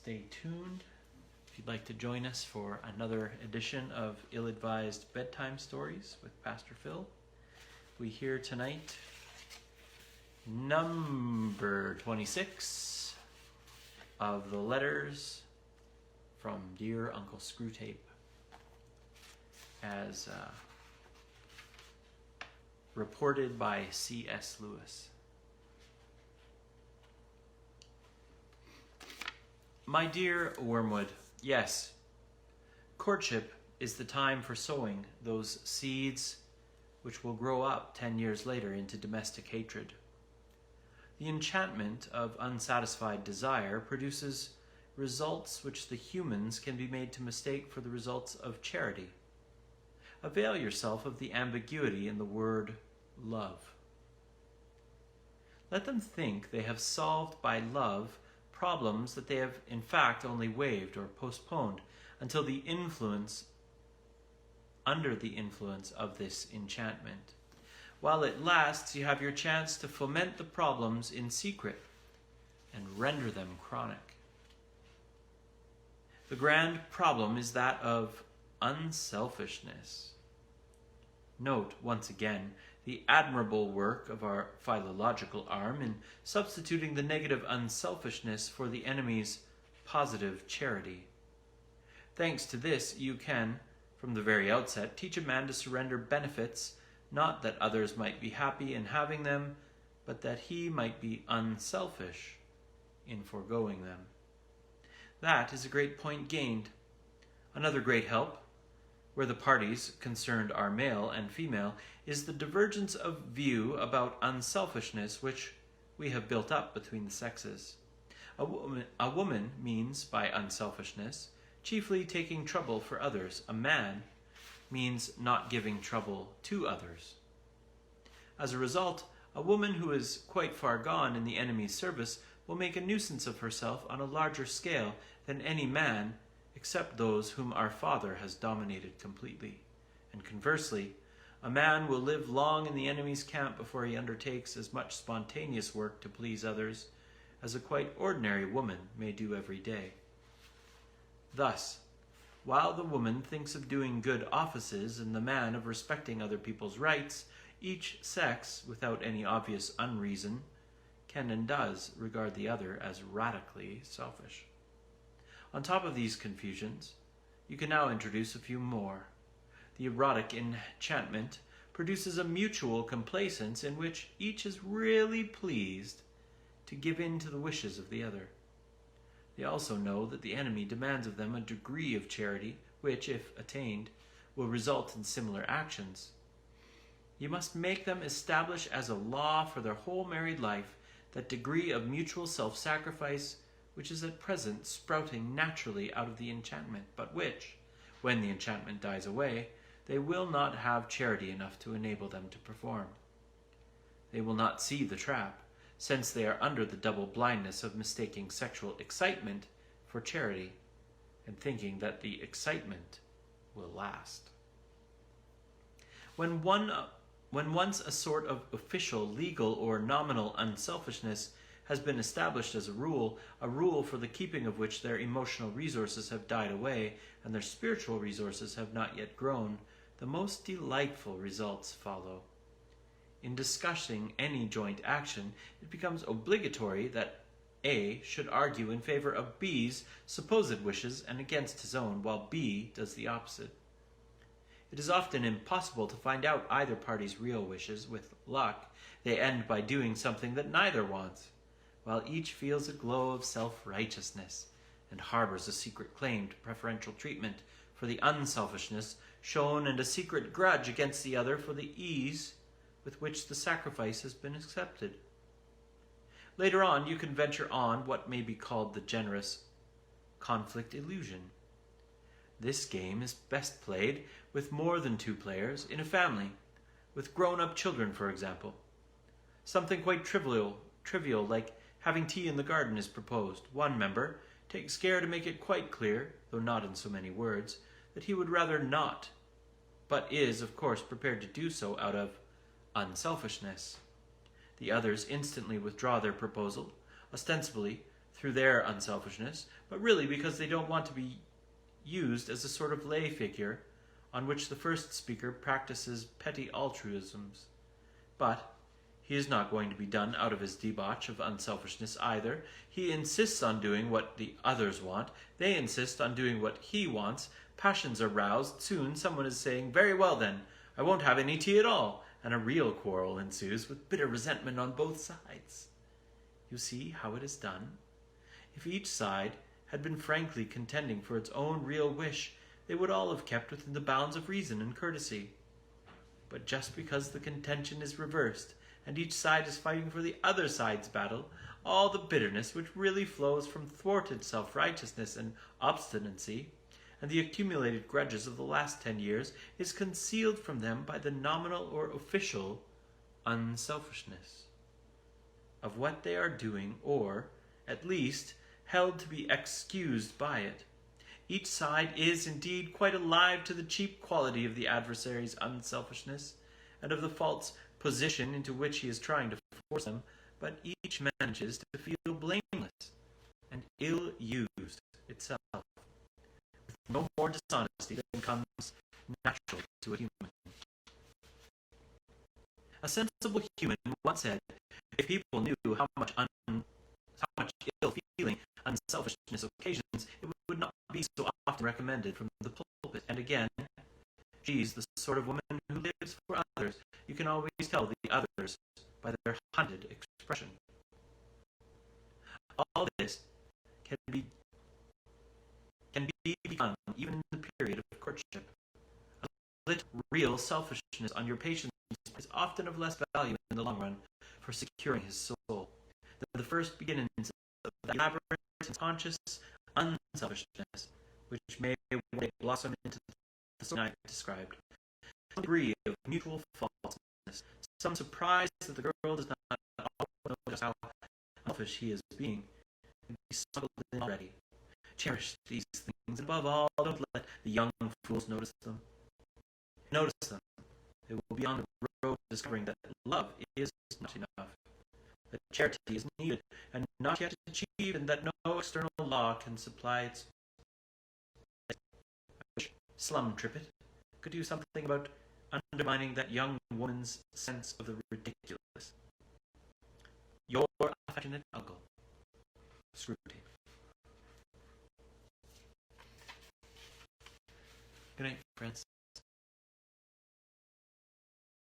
Stay tuned if you'd like to join us for another edition of Ill-Advised Bedtime Stories with Pastor Phil. We hear tonight number 26 of the letters from Dear Uncle Screwtape, as reported by C.S. Lewis. My dear Wormwood, yes, courtship is the time for sowing those seeds which will grow up 10 years later into domestic hatred. The enchantment of unsatisfied desire produces results which the humans can be made to mistake for the results of charity. Avail yourself of the ambiguity in the word love. Let them think they have solved by love problems that they have in fact only waived or postponed until under the influence of this enchantment. While it lasts, you have your chance to foment the problems in secret and render them chronic. The grand problem is that of unselfishness. Note, once again, the admirable work of our philological arm in substituting the negative unselfishness for the enemy's positive charity. Thanks to this, you can, from the very outset, teach a man to surrender benefits, not that others might be happy in having them, but that he might be unselfish in foregoing them. That is a great point gained. Another great help, where the parties concerned are male and female, is the divergence of view about unselfishness which we have built up between the sexes. A woman means by unselfishness chiefly taking trouble for others. A man means not giving trouble to others. As a result, a woman who is quite far gone in the enemy's service will make a nuisance of herself on a larger scale than any man, except those whom our Father has dominated completely. And conversely, a man will live long in the enemy's camp before he undertakes as much spontaneous work to please others as a quite ordinary woman may do every day. Thus, while the woman thinks of doing good offices and the man of respecting other people's rights, each sex, without any obvious unreason, can and does regard the other as radically selfish. On top of these confusions, you can now introduce a few more. The erotic enchantment produces a mutual complacence in which each is really pleased to give in to the wishes of the other. They also know that the enemy demands of them a degree of charity which, if attained, will result in similar actions. You must make them establish as a law for their whole married life that degree of mutual self-sacrifice which is at present sprouting naturally out of the enchantment, but which, when the enchantment dies away, they will not have charity enough to enable them to perform. They will not see the trap, since they are under the double blindness of mistaking sexual excitement for charity, and thinking that the excitement will last. When once a sort of official, legal, or nominal unselfishness has been established as a rule for the keeping of which their emotional resources have died away and their spiritual resources have not yet grown, the most delightful results follow. In discussing any joint action, it becomes obligatory that A should argue in favor of B's supposed wishes and against his own, while B does the opposite. It is often impossible to find out either party's real wishes. With luck, they end by doing something that neither wants, while each feels a glow of self-righteousness and harbors a secret claim to preferential treatment for the unselfishness shown and a secret grudge against the other for the ease with which the sacrifice has been accepted. Later on, you can venture on what may be called the generous conflict illusion. This game is best played with more than 2 players in a family, with grown-up children, for example. Something quite trivial like having tea in the garden is proposed. One member takes care to make it quite clear, though not in so many words, that he would rather not, but is, of course, prepared to do so out of unselfishness. The others instantly withdraw their proposal, ostensibly through their unselfishness, but really because they don't want to be used as a sort of lay figure on which the first speaker practices petty altruisms. But he is not going to be done out of his debauch of unselfishness either. He insists on doing what the others want. They insist on doing what he wants. Passions are roused. Soon someone is saying, "Very well then, I won't have any tea at all," and a real quarrel ensues with bitter resentment on both sides. You see how it is done? If each side had been frankly contending for its own real wish, they would all have kept within the bounds of reason and courtesy. But just because the contention is reversed, and each side is fighting for the other side's battle, all the bitterness which really flows from thwarted self-righteousness and obstinacy, and the accumulated grudges of the last 10 years, is concealed from them by the nominal or official unselfishness of what they are doing, or, at least, held to be excused by it. Each side is indeed quite alive to the cheap quality of the adversary's unselfishness, and of the false position into which he is trying to force them, but each manages to feel blameless and ill-used itself, with no more dishonesty than comes natural to a human. A sensible human once said, if people knew how much ill-feeling unselfishness occasions, it would not be so often recommended from the pulpit. And again, she's the sort of woman who lives for others. You can always tell the others by their hunted expression. All this can be begun even in the period of courtship. A little real selfishness on your patient's part is often of less value in the long run for securing his soul than the first beginnings of that elaborate and conscious unselfishness which may one day blossom into the sort I described. Some degree of mutual falseness, some surprise that the girl does not always notice how selfish he is being, can be smuggled in already. Cherish these things, and above all, don't let the young fools notice them. Notice them. They will be on the road discovering that love is not enough, that charity is needed and not yet achieved, and that no external law can supply its. I wish Slum Trippet could do something about undermining that young woman's sense of the ridiculous. Your affectionate uncle, Screwtape. Good night, friends.